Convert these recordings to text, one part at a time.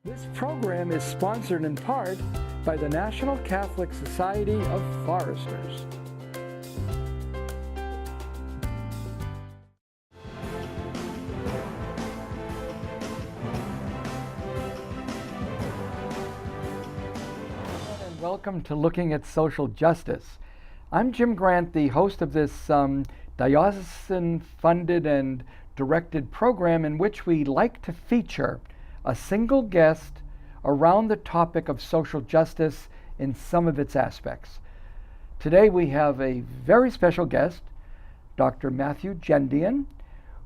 This program is sponsored in part by the National Catholic Society of Foresters. And welcome to Looking at Social Justice. I'm Jim Grant, the host of this diocesan-funded and directed program in which we like to feature a single guest around the topic of social justice in some of its aspects. Today we have a very special guest, Dr. Matthew Jendian,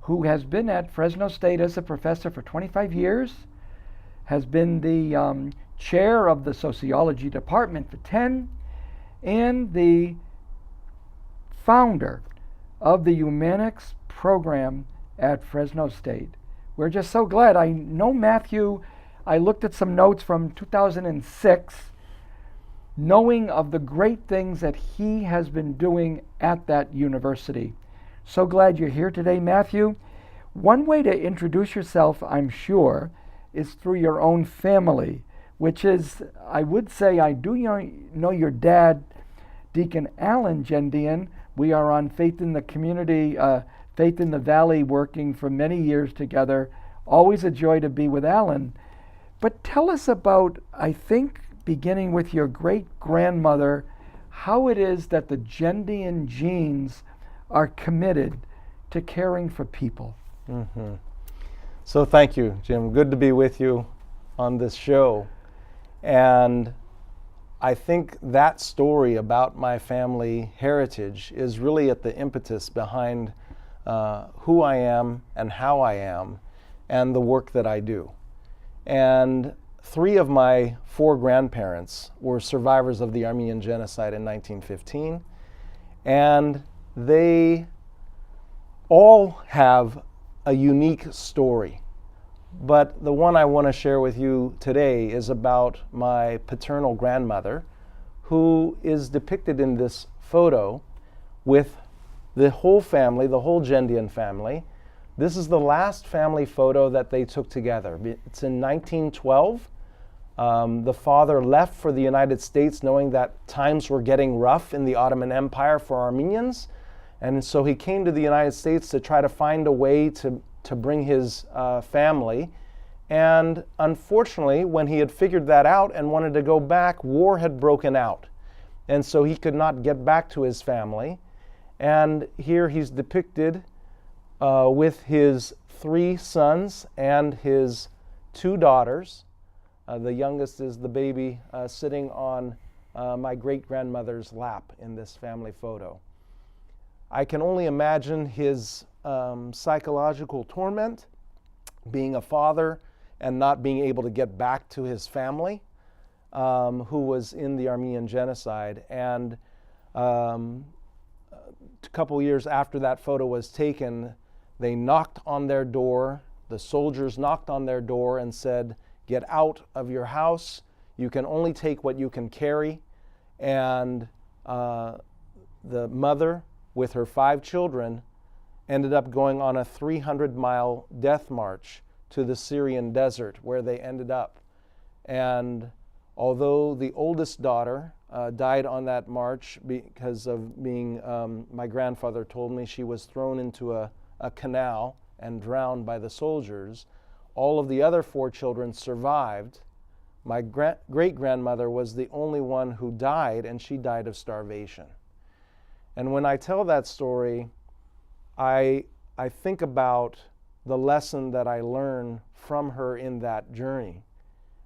who has been at Fresno State as a professor for 25 years, has been the chair of the Sociology department for 10, and the founder of the Humanics program at Fresno State. We're just so glad. I know Matthew. I looked at some notes from 2006, knowing of the great things that he has been doing at that university. So glad you're here today, Matthew. One way to introduce yourself, I'm sure, is through your own family, which is, I would say, I do know your dad, Deacon Alan Jendian. We are on Faith in the Community, Faith in the Valley, working for many years together. Always a joy to be with Alan. But tell us about, I think, beginning with your great-grandmother, how it is that the Jendian genes are committed to caring for people. Mm-hmm. So thank you, Jim. Good to be with you on this show. And I think that story about my family heritage is really at the impetus behind who I am and how I am and the work that I do. And 3 of my 4 grandparents were survivors of the Armenian Genocide in 1915, and they all have a unique story. But the one I want to share with you today is about my paternal grandmother, who is depicted in this photo with the whole family, the whole Jendian family. This is the last family photo that they took together. It's in 1912. The father left for the United States knowing that times were getting rough in the Ottoman Empire for Armenians. And so he came to the United States to try to find a way to bring his family. And unfortunately, when he had figured that out and wanted to go back, war had broken out. And so he could not get back to his family. And here he's depicted with his 3 sons and his 2 daughters. The youngest is the baby sitting on my great-grandmother's lap in this family photo. I can only imagine his psychological torment, being a father and not being able to get back to his family, who was in the Armenian Genocide. And a couple years after that photo was taken, they knocked on their door. The soldiers knocked on their door and said, "Get out of your house. You can only take what you can carry." And the mother, with her 5 children, ended up going on a 300-mile death march to the Syrian desert, where they ended up. And although the oldest daughter died on that march because of being, my grandfather told me, she was thrown into a canal and drowned by the soldiers, all of the other 4 children survived. My great-grandmother was the only one who died, and she died of starvation. And when I tell that story, I think about the lesson that I learned from her in that journey.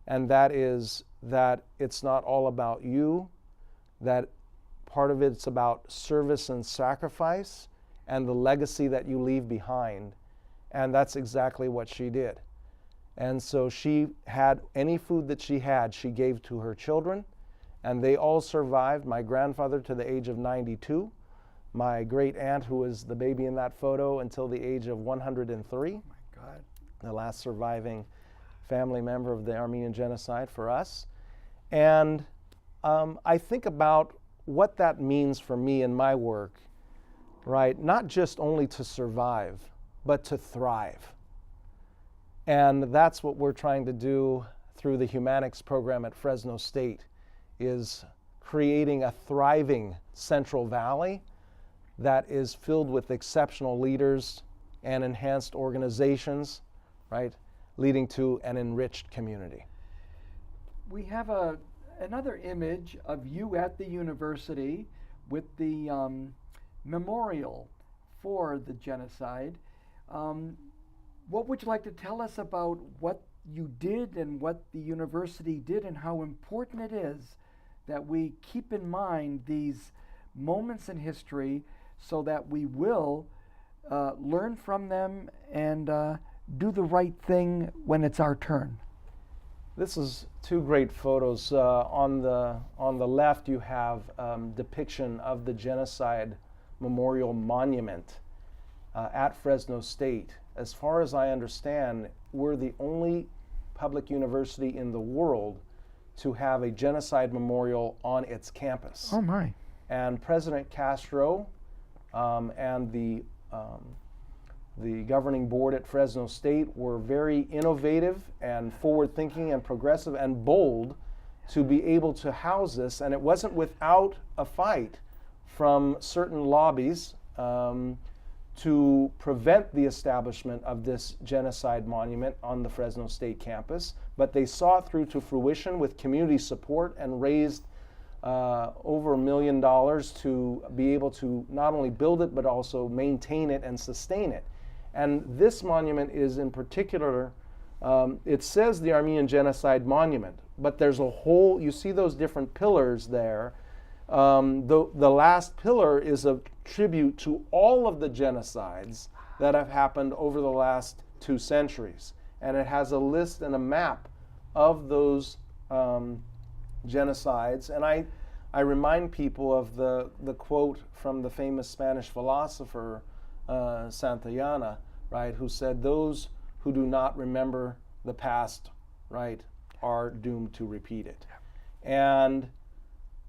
And that is that it's not all about you, that part of it's about service and sacrifice and the legacy that you leave behind. And that's exactly what she did. And so she had any food that she had, she gave to her children, and they all survived. My grandfather to the age of 92, my great aunt, who was the baby in that photo, until the age of 103. Oh my God. The last surviving family member of the Armenian Genocide for us. And I think about what that means for me in my work, right? Not just only to survive, but to thrive. And that's what we're trying to do through the Humanics program at Fresno State is creating a thriving Central Valley that is filled with exceptional leaders and enhanced organizations, right, leading to an enriched community. We have another image of you at the university with the memorial for the genocide. What would you like to tell us about what you did and what the university did and how important it is that we keep in mind these moments in history so that we will learn from them and do the right thing when it's our turn? This is two great photos. On the left, you have depiction of the Genocide Memorial Monument at Fresno State. As far as I understand, we're the only public university in the world to have a genocide memorial on its campus. Oh my. And President Castro and the governing board at Fresno State were very innovative and forward-thinking and progressive and bold to be able to house this, and it wasn't without a fight from certain lobbies to prevent the establishment of this genocide monument on the Fresno State campus, but they saw it through to fruition with community support and raised over $1 million to be able to not only build it but also maintain it and sustain it. And this monument is in particular, it says the Armenian Genocide Monument, but there's a whole, you see those different pillars there. The last pillar is a tribute to all of the genocides that have happened over the last 2 centuries. And it has a list and a map of those genocides. And I remind people of the quote from the famous Spanish philosopher Santayana, right, who said, "Those who do not remember the past, right, are doomed to repeat it." And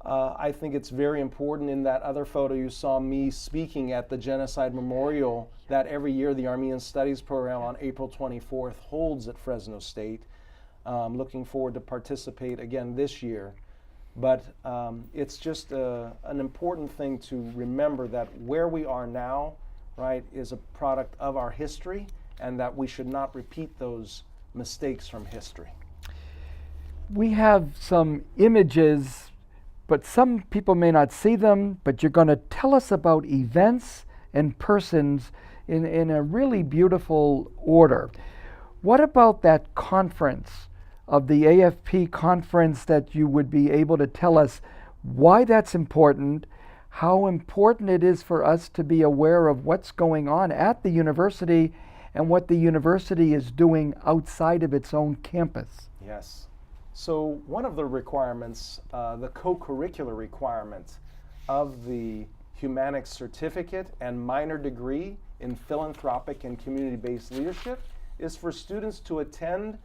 I think it's very important. In that other photo you saw me speaking at the Genocide Memorial that every year the Armenian Studies program on April 24th holds at Fresno State. Looking forward to participate again this year. But it's just an important thing to remember that where we are now, right, is a product of our history, and that we should not repeat those mistakes from history. We have some images, but some people may not see them, but you're going to tell us about events and persons in a really beautiful order. What about that conference of the AFP conference that you would be able to tell us why that's important, how important it is for us to be aware of what's going on at the university and what the university is doing outside of its own campus? Yes. So one of the requirements, the co-curricular requirement of the Humanics Certificate and minor degree in philanthropic and community-based leadership is for students to attend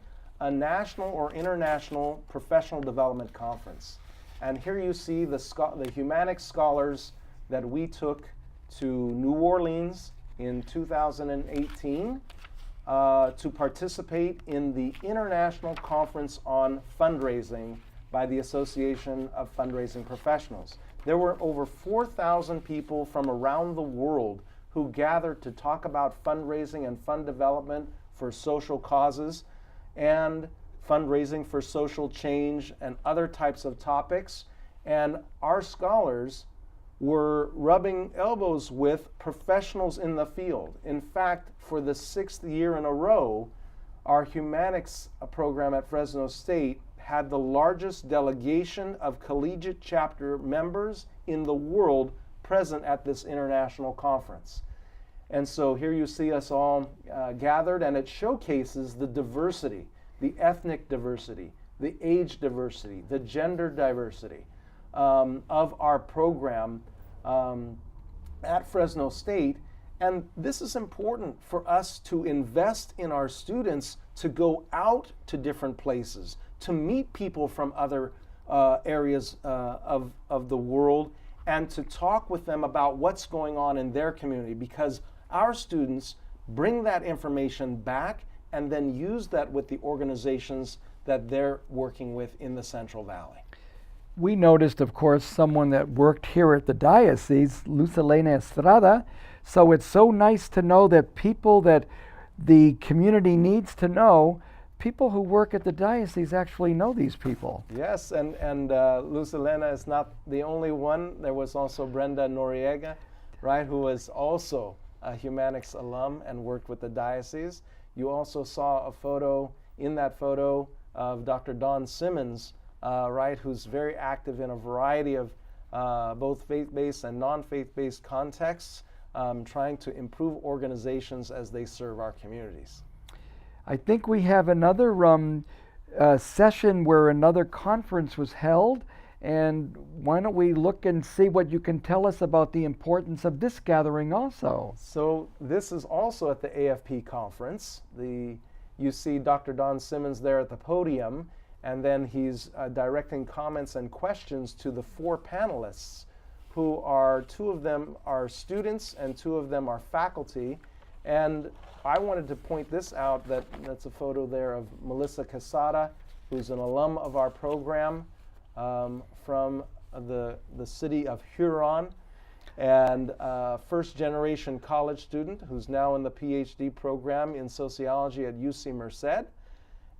a national or international professional development conference. And here you see the Humanics scholars that we took to New Orleans in 2018 to participate in the International Conference on Fundraising by the Association of Fundraising Professionals. There were over 4,000 people from around the world who gathered to talk about fundraising and fund development for social causes and fundraising for social change and other types of topics. And our scholars were rubbing elbows with professionals in the field. In fact, for the 6th year in a row, our Humanics program at Fresno State had the largest delegation of collegiate chapter members in the world present at this international conference. And so here you see us all gathered, and it showcases the diversity, the ethnic diversity, the age diversity, the gender diversity of our program at Fresno State. And this is important for us to invest in our students to go out to different places, to meet people from other areas of the world, and to talk with them about what's going on in their community, because our students bring that information back and then use that with the organizations that they're working with in the Central Valley. We noticed, of course, someone that worked here at the diocese, Luz Elena Estrada. So it's so nice to know that people that the community needs to know, people who work at the diocese actually know these people. Yes, and Luz Elena is not the only one. There was also Brenda Noriega, right, who was also a Humanics alum and worked with the diocese. You also saw a photo, in that photo, of Dr. Don Simmons, right, who's very active in a variety of both faith-based and non-faith-based contexts, trying to improve organizations as they serve our communities. I think we have another session where another conference was held, and why don't we look and see what you can tell us about the importance of this gathering also. So this is also at the AFP conference. You see Dr. Don Simmons there at the podium, and then he's directing comments and questions to the 4 panelists, who are, 2 of them are students and 2 of them are faculty. And I wanted to point this out, that's a photo there of Melissa Casada, who's an alum of our program from the city of Huron, and first-generation college student who's now in the PhD program in sociology at UC Merced.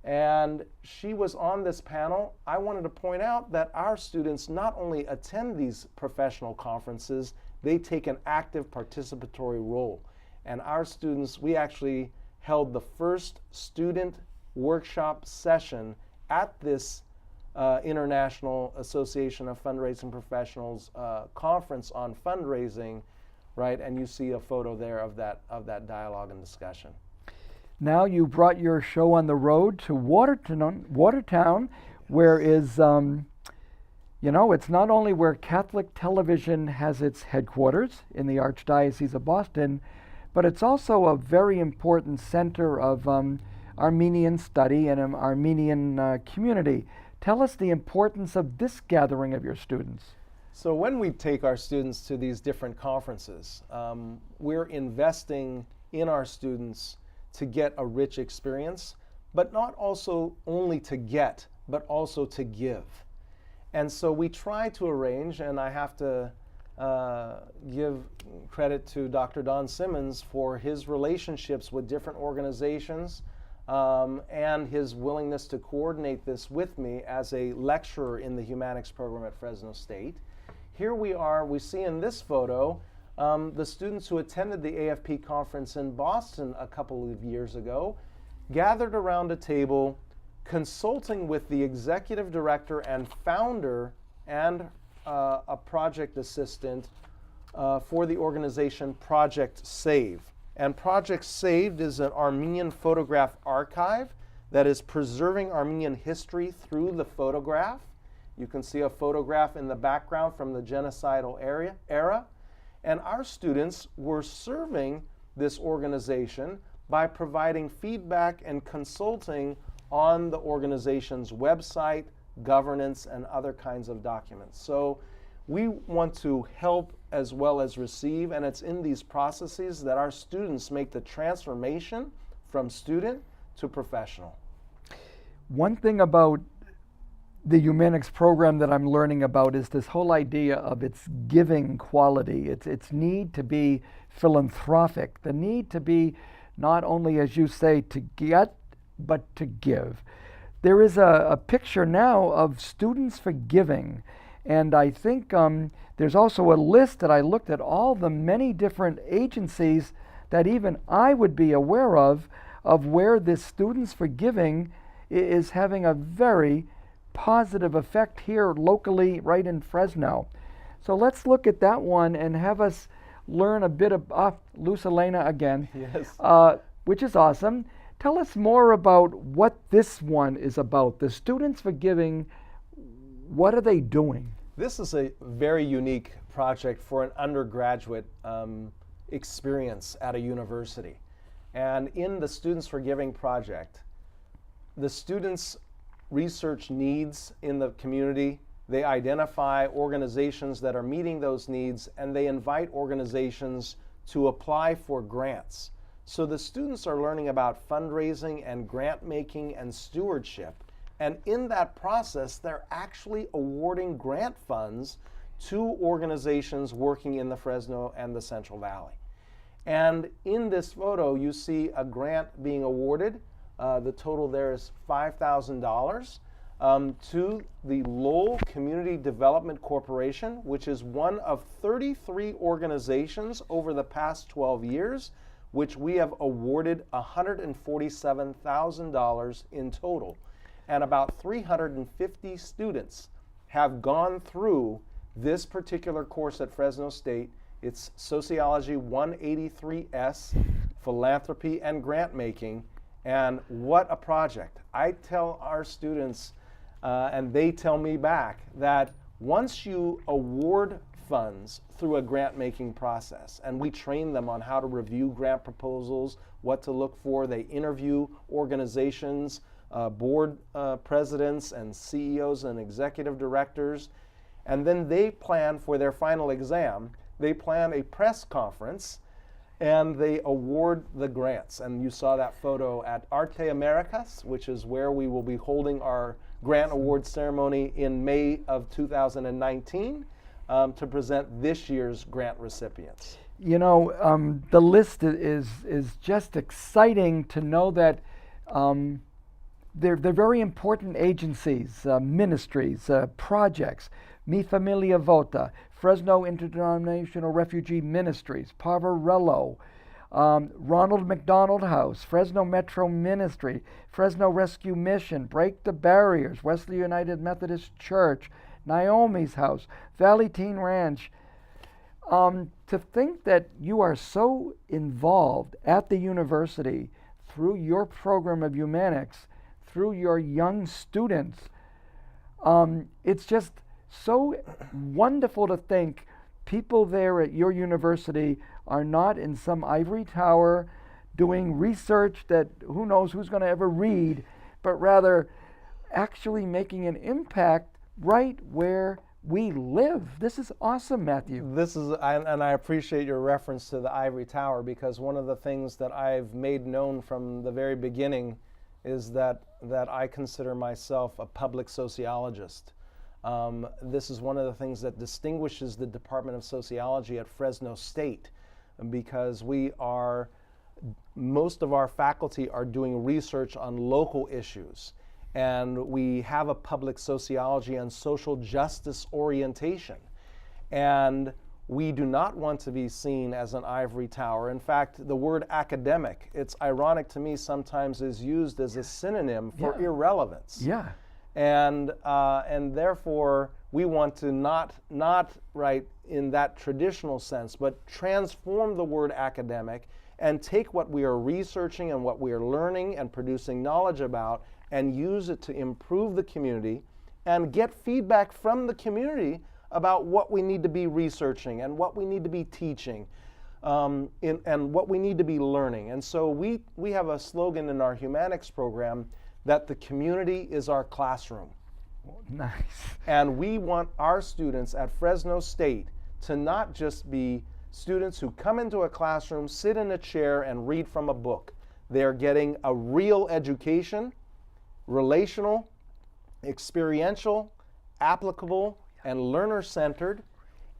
And she was on this panel. I wanted to point out that our students not only attend these professional conferences, they take an active participatory role. And our students, we actually held the first student workshop session at this International Association of Fundraising Professionals conference on fundraising, right? And you see a photo there of that dialogue and discussion. Now you brought your show on the road to Watertown, where is, it's not only where Catholic Television has its headquarters in the Archdiocese of Boston, but it's also a very important center of Armenian study and an Armenian community. Tell us the importance of this gathering of your students. So when we take our students to these different conferences, we're investing in our students to get a rich experience, but not also only to get, but also to give. And so we try to arrange, and I have to give credit to Dr. Don Simmons for his relationships with different organizations and his willingness to coordinate this with me as a lecturer in the Humanics program at Fresno State. Here we see in this photo the students who attended the AFP conference in Boston a couple of years ago gathered around a table consulting with the executive director and founder and a project assistant for the organization Project SAVE. And Project SAVE is an Armenian photograph archive that is preserving Armenian history through the photograph. You can see a photograph in the background from the genocidal era. And our students were serving this organization by providing feedback and consulting on the organization's website, governance, and other kinds of documents. So we want to help as well as receive, and it's in these processes that our students make the transformation from student to professional. One thing about the Humanics program that I'm learning about is this whole idea of its giving quality, its need to be philanthropic, the need to be not only, as you say, to get, but to give. There is a picture now of Students for Giving, and I think there's also a list that I looked at all the many different agencies that even I would be aware of where this Students for Giving is having a very positive effect here locally right in Fresno. So let's look at that one and have us learn a bit of Luz Elena again, yes. Which is awesome. Tell us more about what this one is about. The Students for Giving, what are they doing? This is a very unique project for an undergraduate experience at a university. And in the Students for Giving project, the students research needs in the community, they identify organizations that are meeting those needs, and they invite organizations to apply for grants. So the students are learning about fundraising and grant making and stewardship, And in that process, they're actually awarding grant funds to organizations working in the Fresno and the Central Valley. And in this photo, you see a grant being awarded. The total there is $5,000 to the Lowell Community Development Corporation, which is one of 33 organizations over the past 12 years, which we have awarded $147,000 in total. And about 350 students have gone through this particular course at Fresno State. It's Sociology 183S, Philanthropy and Grant Making, and what a project. I tell our students, and they tell me back, that once you award funds through a grant-making process, and we train them on how to review grant proposals, what to look for, they interview organizations, board presidents and CEOs and executive directors, and then they plan for their final exam. They plan a press conference and they award the grants. And you saw that photo at Arte Americas, which is where we will be holding our grant award ceremony in May of 2019 to present this year's grant recipients. You know, the list is just exciting to know that they're very important agencies, ministries, projects. Mi Familia Vota, Fresno Interdenominational Refugee Ministries, Poverello, Ronald McDonald House, Fresno Metro Ministry, Fresno Rescue Mission, Break the Barriers, Wesley United Methodist Church, Naomi's House, Valley Teen Ranch. To think that you are so involved at the university through your program of Humanics, through your young students, it's just so wonderful to think people there at your university are not in some ivory tower doing research that who knows who's going to ever read, but rather actually making an impact right where we live. This is awesome, Matthew. This is, and I appreciate your reference to the ivory tower, because one of the things that I've made known from the very beginning is that I consider myself a public sociologist. This is one of the things that distinguishes the Department of Sociology at Fresno State, because most of our faculty are doing research on local issues, and we have a public sociology and social justice orientation. And we do not want to be seen as an ivory tower. In fact, the word academic, it's ironic to me, sometimes is used as a synonym for irrelevance. Yeah. And therefore, we want to not write in that traditional sense, but transform the word academic and take what we are researching and what we are learning and producing knowledge about and use it to improve the community and get feedback from the community about what we need to be researching and what we need to be teaching and what we need to be learning. And so we have a slogan in our Humanics program that the community is our classroom. Nice. And we want our students at Fresno State to not just be students who come into a classroom, sit in a chair, and read from a book. They're getting a real education, relational, experiential, applicable, and learner-centered,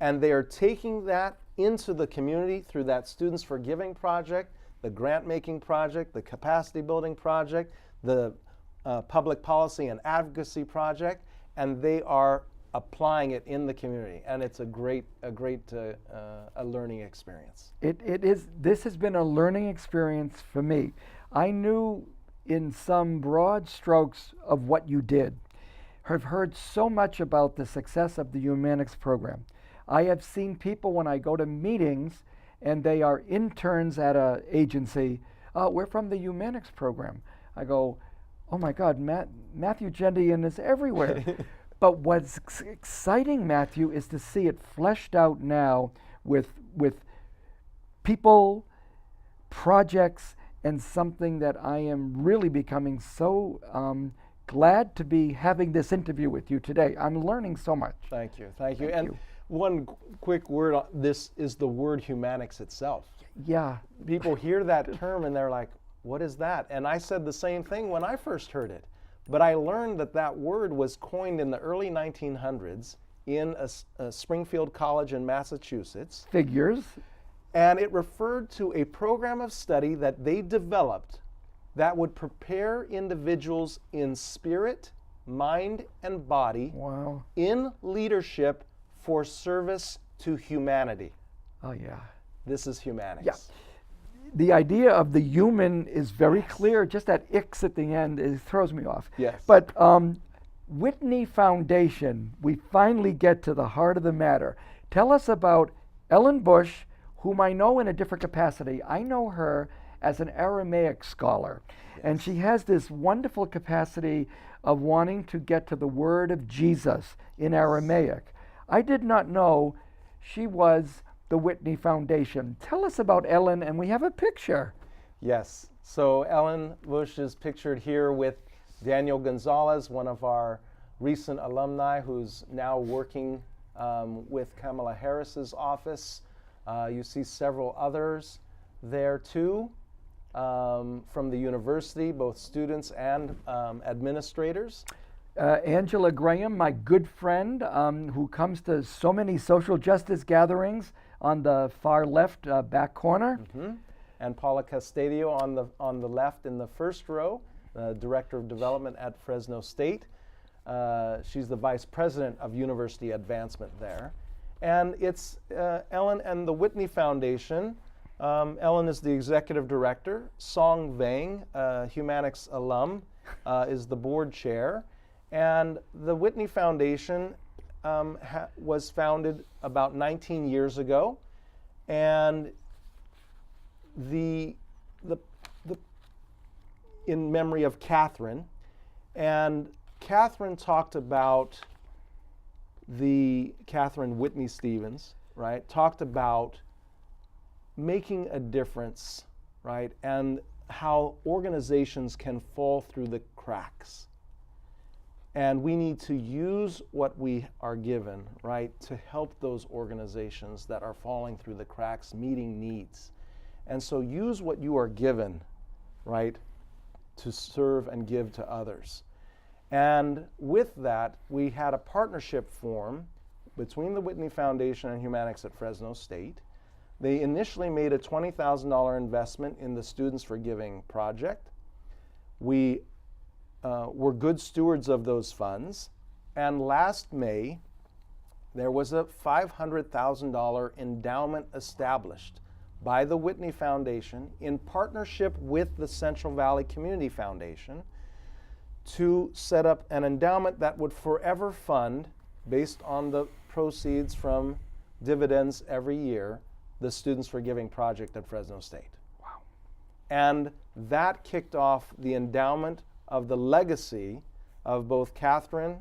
and they are taking that into the community through that Students for Giving project, the grant-making project, the capacity building project, the public policy and advocacy project, and they are applying it in the community, and it's a great learning experience. It is. This has been a learning experience for me. I knew in some broad strokes of what you did. I've heard so much about the success of the Humanics program. I have seen people when I go to meetings and they are interns at an agency, we're from the Humanics program. I go, oh my God, Matthew Jendian is everywhere. But what's exciting, Matthew, is to see it fleshed out now with people, projects, and something that I am really becoming so glad to be having this interview with you today. I'm learning so much. Thank you. And one quick word on this is the word humanics itself. Yeah. People hear that term and they're like, what is that? And I said the same thing when I first heard it. But I learned that that word was coined in the early 1900s in a Springfield College in Massachusetts. Figures. And it referred to a program of study that they developed that would prepare individuals in spirit, mind, and body Wow. in leadership for service to humanity. Oh, yeah. This is humanics. Yeah. The idea of the human is very clear. Just that X at the end, it throws me off. Yes. But Whitney Foundation, we finally get to the heart of the matter. Tell us about Ellen Bush, whom I know in a different capacity. I know her as an Aramaic scholar. Yes. And she has this wonderful capacity of wanting to get to the word of Jesus in Aramaic. I did not know she was the Whitney Foundation. Tell us about Ellen, and we have a picture. Yes. So Ellen Bush is pictured here with Daniel Gonzalez, one of our recent alumni who's now working with Kamala Harris's office. You see several others there too from the university, both students and administrators. Angela Graham, my good friend, who comes to so many social justice gatherings on the far left back corner. Mm-hmm. And Paula Castadio on the left in the first row, Director of Development at Fresno State. She's the Vice President of University Advancement there. And it's Ellen and the Whitney Foundation. Ellen is the Executive Director. Song Vang, Humanics alum, is the Board Chair. And the Whitney Foundation was founded about 19 years ago, and the in memory of Catherine. And Catherine talked about Catherine Whitney Stevens, right? Talked about making a difference, right? And how organizations can fall through the cracks. And we need to use what we are given, right, to help those organizations that are falling through the cracks, meeting needs. And so use what you are given, right, to serve and give to others. And with that, we had a partnership form between the Whitney Foundation and Humanics at Fresno State. They initially made a $20,000 investment in the Students for Giving project. We were good stewards of those funds. And last May, there was a $500,000 endowment established by the Whitney Foundation in partnership with the Central Valley Community Foundation to set up an endowment that would forever fund, based on the proceeds from dividends every year, the Students for Giving project at Fresno State. Wow. And that kicked off the endowment of the legacy of both Catherine,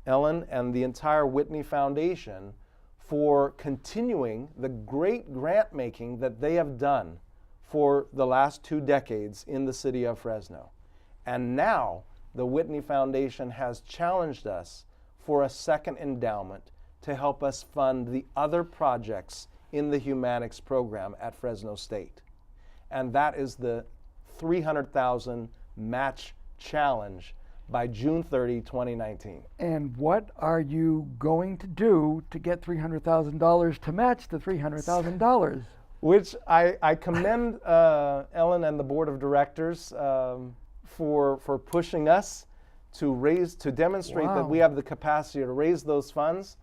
Ellen, and the entire Whitney Foundation for continuing the great grant making that they have done for the last 2 decades in the city of Fresno. And now the Whitney Foundation has challenged us for a second endowment to help us fund the other projects in the Humanics program at Fresno State. And that is the $300,000 match challenge by June 30, 2019. And what are you going to do to get $300,000 to match the $300,000? Which I commend Ellen and the board of directors for pushing us to demonstrate Wow. that we have the capacity to raise those funds.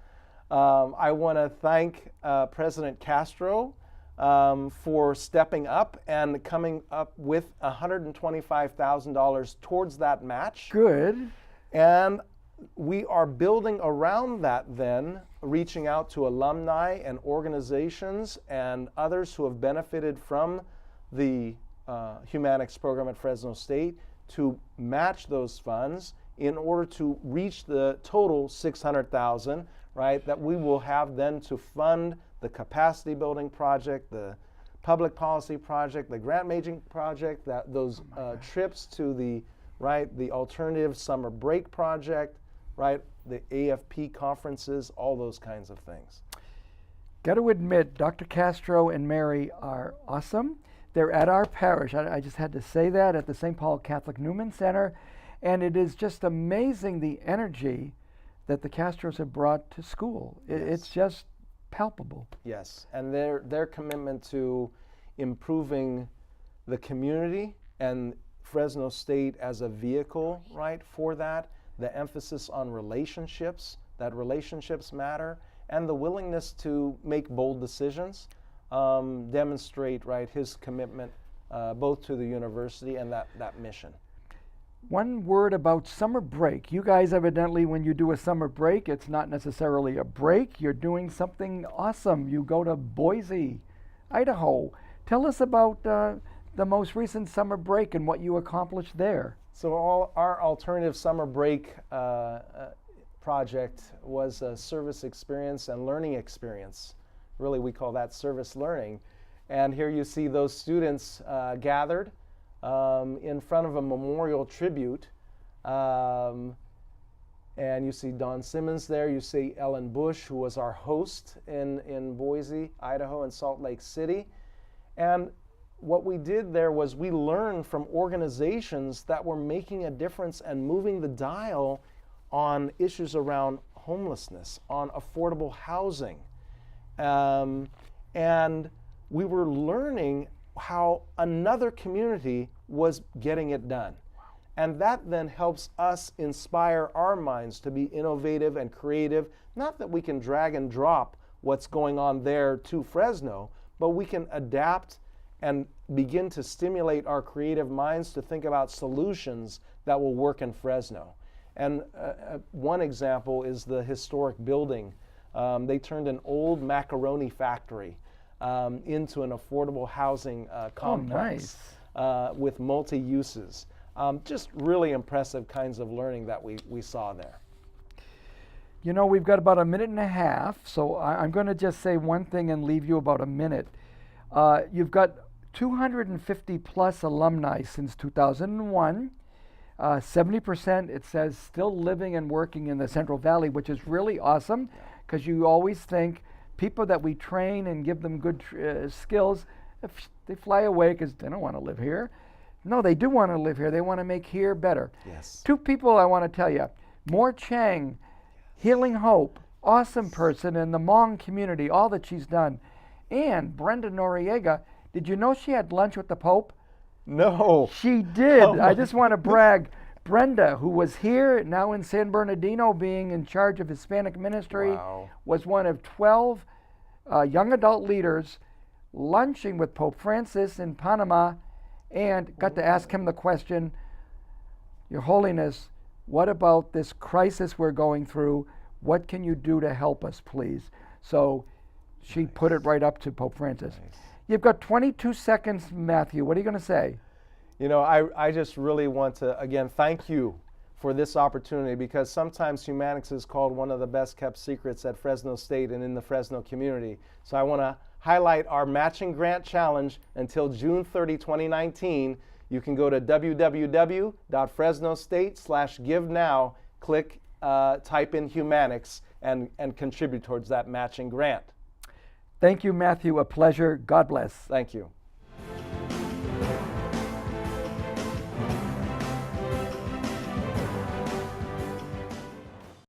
I want to thank President Castro for stepping up and coming up with $125,000 towards that match. Good. And we are building around that then, reaching out to alumni and organizations and others who have benefited from the Humanics program at Fresno State to match those funds in order to reach the total $600,000, right, that we will have then to fund the capacity building project, the public policy project, the grant making project, those trips to the alternative summer break project, right, the AFP conferences, all those kinds of things. Got to admit, Dr. Castro and Mary are awesome. They're at our parish. I just had to say that, at the St. Paul Catholic Newman Center. And it is just amazing the energy that the Castros have brought to school. It's just palpable. Yes, and their commitment to improving the community and Fresno State as a vehicle, right, for that, the emphasis on relationships, that relationships matter, and the willingness to make bold decisions demonstrate, right, his commitment both to the university and that mission. One word about summer break. You guys evidently, when you do a summer break, it's not necessarily a break. You're doing something awesome. You go to Boise, Idaho. Tell us about the most recent summer break and what you accomplished there. So all our alternative summer break project was a service experience and learning experience. Really, we call that service learning. And here you see those students gathered in front of a memorial tribute. And you see Don Simmons there. You see Ellen Bush, who was our host in Boise, Idaho, and Salt Lake City. And what we did there was we learned from organizations that were making a difference and moving the dial on issues around homelessness, on affordable housing. And we were learning how another community was getting it done. And that then helps us inspire our minds to be innovative and creative. Not that we can drag and drop what's going on there to Fresno, but we can adapt and begin to stimulate our creative minds to think about solutions that will work in Fresno. And one example is the historic building. They turned an old macaroni factory into an affordable housing complex with multi-uses. Just really impressive kinds of learning that we saw there. You know, we've got about a minute and a half, so I'm going to just say one thing and leave you about a minute. You've got 250 plus alumni since 2001. 70%, it says, still living and working in the Central Valley, which is really awesome, because you always think people that we train and give them good skills, if they fly away because they don't want to live here. No, they do want to live here. They want to make here better. Yes. Two people I want to tell you. Moore Chang, Healing Hope, awesome person in the Hmong community, all that she's done. And Brenda Noriega, did you know she had lunch with the Pope? No. She did. Oh I just want to brag. Brenda, who was here, now in San Bernardino, being in charge of Hispanic ministry, Wow. was one of 12 young adult leaders lunching with Pope Francis in Panama, and got to ask him the question, Your Holiness, what about this crisis we're going through? What can you do to help us, please? So she put it right up to Pope Francis. Nice. You've got 22 seconds, Matthew. What are you going to say? You know, I just really want to, again, thank you for this opportunity, because sometimes humanics is called one of the best kept secrets at Fresno State and in the Fresno community. So I want to highlight our matching grant challenge until June 30, 2019. You can go to www.fresnostate.com/give-now, click, type in humanics, and contribute towards that matching grant. Thank you, Matthew. A pleasure. God bless. Thank you.